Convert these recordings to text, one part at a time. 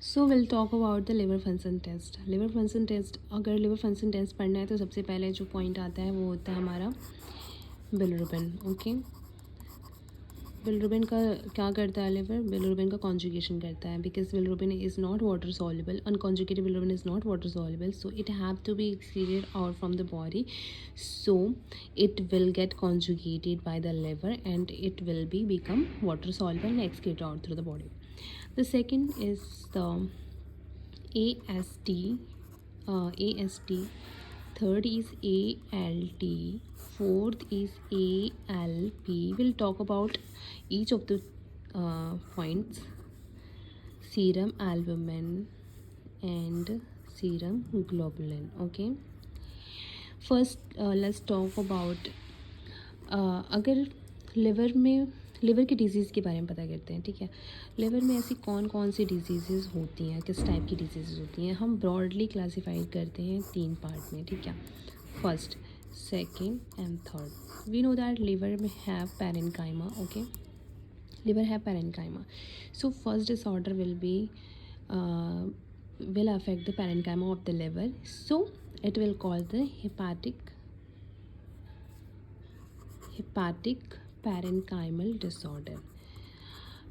So will talk about the liver function test. Liver function test, अगर liver function test पढ़ना है तो सबसे पहले जो पॉइंट आता है वो होता है हमारा बिलिरुबिन। ओके, बिलिरुबिन का क्या करता है लिवर? बिलिरुबिन का कॉन्जुगेशन करता है, because bilirubin is not water soluble, unconjugated bilirubin is not water soluble, so it have to be excreted out from the body, so it will get conjugated by the liver and it will be become water soluble and excreted out through the body. The second is the AST, AST. Third is ALT. Fourth is ALP. We'll talk about each of the points. Serum albumin and serum globulin. Okay. First, let's talk about अगर liver की disease के बारे में पता करते हैं। ठीक है, लिवर में ऐसी कौन कौन सी डिजीज़ होती हैं, किस टाइप की डिजीज़ होती हैं, हम ब्रॉडली क्लासीफाइड करते हैं 3 पार्ट में। ठीक है, first, second and third. We know that liver में have parenchyma. Okay, liver have parenchyma, so first disorder will affect the parenchyma of the liver, so it will call the hepatic parenchymal disorder.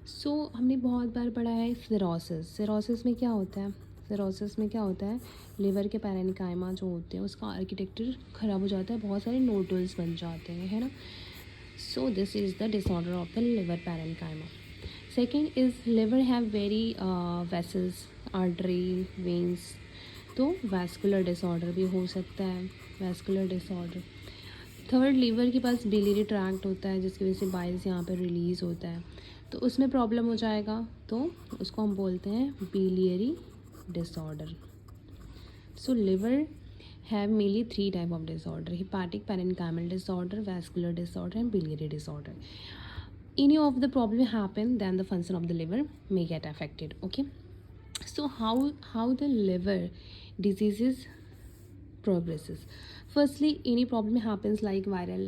सो हमने बहुत बार पढ़ा है cirrhosis में क्या होता है? Cirrhosis में क्या होता है? लिवर के पैरेन्काइमा जो होते हैं उसका आर्किटेक्चर ख़राब हो जाता है, बहुत सारे नोडल्स बन जाते हैं, है ना। So this is the disorder of the liver parenchyma. Second is liver have very vessels, artery, veins, तो वैस्कुलर डिसऑर्डर भी हो सकता है, वैस्कुलर डिसऑर्डर. थर्ड, लीवर के पास बिलियरी ट्रैक्ट होता है जिसकी वजह से बाइल्स यहाँ पर रिलीज़ होता है, तो उसमें प्रॉब्लम हो जाएगा, तो उसको हम बोलते हैं biliary disorder. So liver have mainly 3 type of disorder: hepatic parenchymal disorder, vascular disorder and biliary disorder. Any of the problem happen, then the function of the liver may get affected. Okay, so how the liver diseases progresses. Firstly, any problem happens like viral,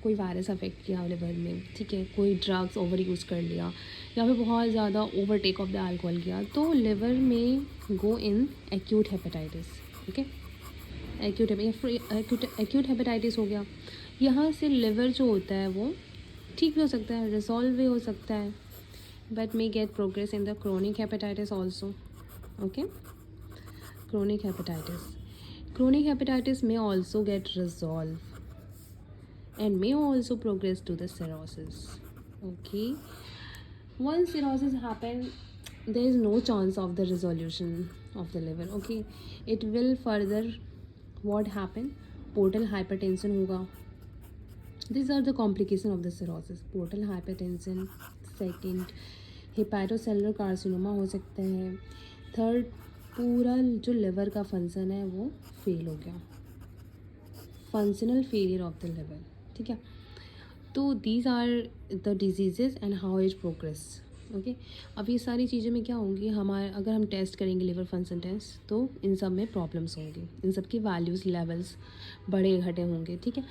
कोई virus affect किया liver में, ठीक है, कोई drugs over use कर लिया या फिर बहुत ज़्यादा ओवरटेक ऑफ द अल्कोहल किया, तो लिवर में go in acute hepatitis. Okay, acute hepatitis हो गया, यहाँ से लिवर जो होता है वो ठीक भी हो सकता है, रिजॉल्व भी हो सकता है, but may gate progress in the chronic hepatitis also. Okay, chronic hepatitis may also get resolved and may also progress to the cirrhosis. Okay, once cirrhosis happen, there is no chance of the resolution of the liver. Okay, it will further what happen, portal hypertension होगा. These are the complication of the cirrhosis: portal hypertension. Second, hepatocellular carcinoma हो सकता है. Third, पूरा जो liver का function है वो fail हो गया, functional failure of the liver. ठीक है, तो these are the diseases and how it progress. Okay, अब ये सारी चीज़ें में क्या होंगी, हमारे अगर हम टेस्ट करेंगे लिवर फंक्शन टेस्ट, तो इन सब में प्रॉब्लम्स होंगी, इन सब की वैल्यूज़ लेवल्स बड़े घटे होंगे. ठीक है,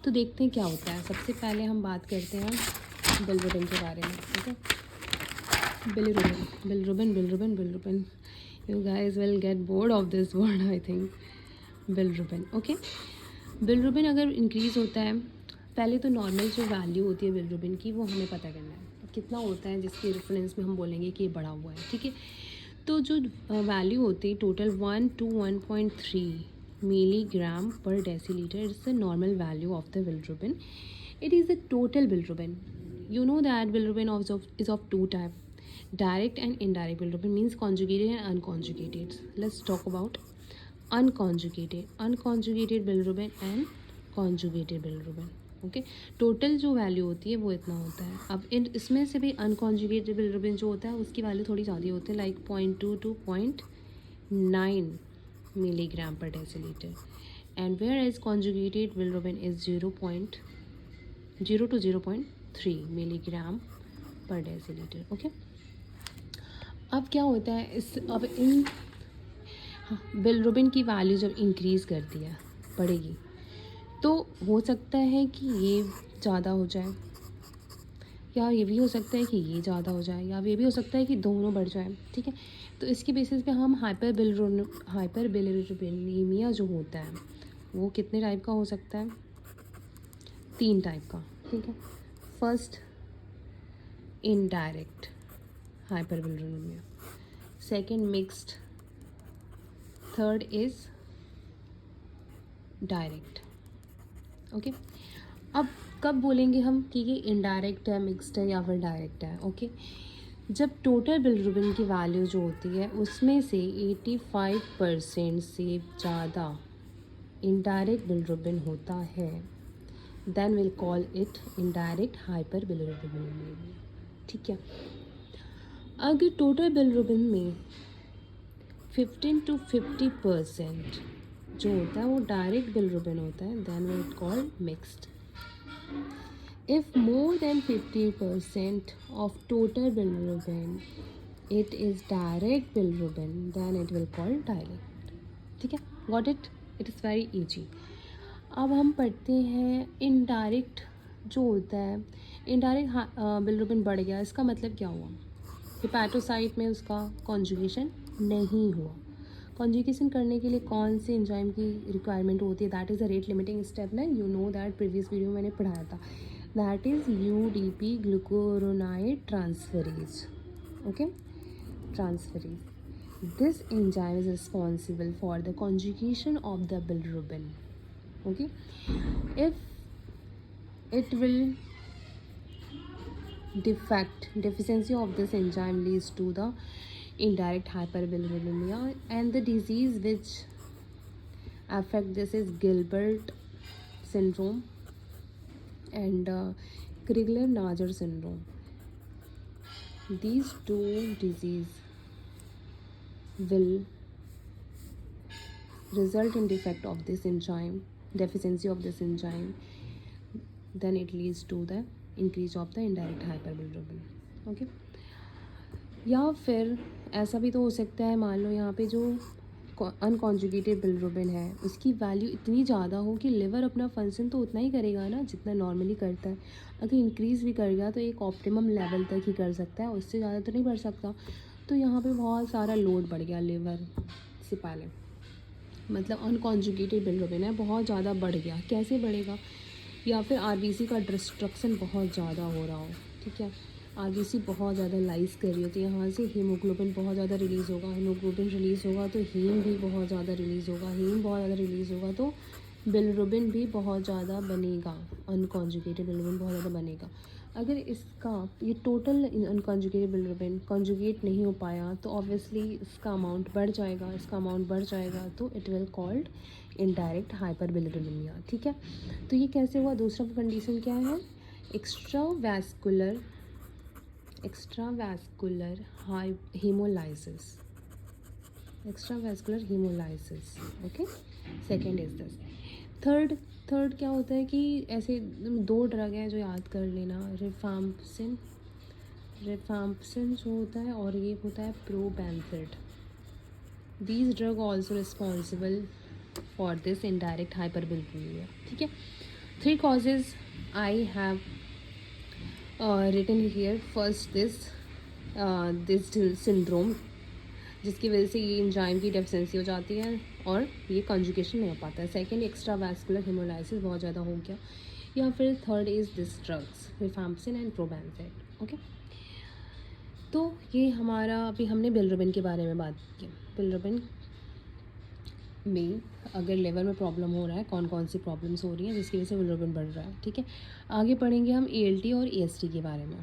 तो देखते हैं क्या होता है. सबसे पहले हम बात करते हैं बिलिरुबिन के बारे में. ठीक है, bilirubin. You guys will get bored of this word, I think. Bilirubin. Okay, bilirubin अगर इंक्रीज़ होता है, पहले तो नॉर्मल जो वैल्यू होती है बिलिरुबिन की वो हमें पता करना है कितना होता है, जिसके रेफरेंस में हम बोलेंगे कि ये बढ़ा हुआ है. ठीक है, तो जो वैल्यू होती है total 1 to 1.3 milligram per decilitre, it's the normal value of the bilirubin. It is the total bilirubin. You know that bilirubin is of 2 type: direct and indirect bilirubin, means conjugated and unconjugated. Let's talk about unconjugated bilirubin and conjugated bilirubin. Okay, total जो value होती है वो इतना होता है. अब इसमें से भी अनकॉन्जुगेटेड बिलिरुबिन जो होता है उसकी वैल्यू थोड़ी ज़्यादा होती है, like 0.2 to 0.9 milligram per decilitre, and where as conjugated bilirubin is 0.0 to 0.3 milligram per decilitre. Okay, अब क्या होता है अब इन बिलिरुबिन की वैल्यू जब इंक्रीज़ कर दिया बढ़ेगी, तो हो सकता है कि ये ज़्यादा हो जाए, या ये भी हो सकता है कि ये ज़्यादा हो जाए, या ये भी हो सकता है कि दोनों बढ़ जाए, ठीक है। तो इसके बेसिस पे हम हाइपरबिलिरुबिनेमिया जो होता है वो कितने टाइप का हो सकता है? 3 टाइप का, ठीक है। First, indirect hyperbilirubinaemia, second mixed, third is direct. Okay, अब कब बोलेंगे हम कि ये इनडायरेक्ट है, मिक्स्ड है या फिर डायरेक्ट है? ओके, जब टोटल बिलिरुबिन की वैल्यू जो होती है उसमें से 85% से ज़्यादा इनडायरेक्ट बिलिरुबिन होता है, then will call it indirect hyperbilirubinemia, ठीक है। अगर टोटल बिलिरुबिन में 15 to 50% जो होता है वो डायरेक्ट बिलिरुबिन होता है, then will call mixed. If more than 50% of total bilirubin it is direct bilirubin, then it will call direct, ठीक है। Got it? It is very easy. अब हम पढ़ते हैं इनडायरेक्ट जो होता है। इनडायरेक्ट बिलिरुबिन बढ़ गया, इसका मतलब क्या हुआ? हिपैटोसाइट में उसका कॉन्जुगेशन नहीं हुआ। कॉन्जुगेशन करने के लिए कौन से एंजाइम की रिक्वायरमेंट होती है? That is a rate limiting step ना, you know that, previous video में मैंने पढ़ाया था। That is UDP glucuronide transferase, okay, transferase. This enzyme is responsible for the conjugation of the bilirubin, okay. If it will deficiency of this enzyme leads to the indirect hyperbilirubinemia, and the disease which affect this is Gilbert syndrome and Crigler-Najjar syndrome. These two disease will result in defect of this enzyme, deficiency of this enzyme, then it leads to the increase of the indirect hyperbilirubin, okay. या फिर ऐसा भी तो हो सकता है, मान लो यहाँ पे जो अनकॉन्जुगेटेड बिलिरुबिन है उसकी वैल्यू इतनी ज़्यादा हो कि लिवर अपना फंक्शन तो उतना ही करेगा ना जितना नॉर्मली करता है। अगर इंक्रीज़ भी करेगा तो एक ऑप्टिमम लेवल तक ही कर सकता है, उससे ज़्यादा तो नहीं बढ़ सकता। तो यहाँ पे बहुत सारा लोड बढ़ गया लिवर से पहले, मतलब अनकॉन्जुगेटेड बिलिरुबिन है बहुत ज़्यादा बढ़ गया। कैसे बढ़ेगा? या फिर आरबीसी का डिस्ट्रक्शन बहुत ज़्यादा हो रहा हो, ठीक है। आरबीसी बहुत ज़्यादा लाइज कर रही होती है, यहाँ से हीमोग्लोबिन बहुत ज़्यादा रिलीज़ होगा, हीमोग्लोबिन रिलीज़ होगा तो हीम भी बहुत ज़्यादा रिलीज़ होगा, हीम बहुत ज़्यादा रिलीज़ होगा तो बिलिरुबिन भी बहुत ज़्यादा बनेगा, अनकॉन्जुगेटेड बिलिरुबिन बहुत ज़्यादा बनेगा। अगर इसका ये टोटल अनकॉन्जुगेटेड बिलिरुबिन कॉन्जुगेट नहीं हो पाया तो ऑब्वियसली इसका अमाउंट बढ़ जाएगा, इसका अमाउंट बढ़ जाएगा तो it will called indirect hyperbilirubinemia, ठीक है। तो ये कैसे हुआ? दूसरा कंडीशन क्या है? एक्स्ट्रावैस्कुलर hemolysis, एक्स्ट्रावैस्कुलर hemolysis, okay. Second is this. Third क्या होता है कि ऐसे 2 ड्रग है जो याद कर लेना, रिफाम्पसिन जो होता है और ये होता है probenecid. These drug also responsible for this indirect hyperbilirubinemia, ठीक है। 3 causes I have written here. First this syndrome जिसकी वजह से ये एंजाइम की डेफिशिएंसी हो जाती है और ये कॉन्जुगेशन नहीं हो पाता है। सेकेंड, एक्स्ट्रावैस्कुलर हेमोलाइसिस बहुत ज़्यादा हो गया। या फिर third is this drugs rifampicin and probenecid, okay. तो ये हमारा अभी हमने बिलिरुबिन के बारे में बात की। बिलिरुबिन में अगर लिवर में प्रॉब्लम हो रहा है, कौन कौन सी प्रॉब्लम्स हो रही हैं जिसकी वजह से बिलिरुबिन बढ़ रहा है, ठीक है। आगे पढ़ेंगे हम ALT और AST के बारे में।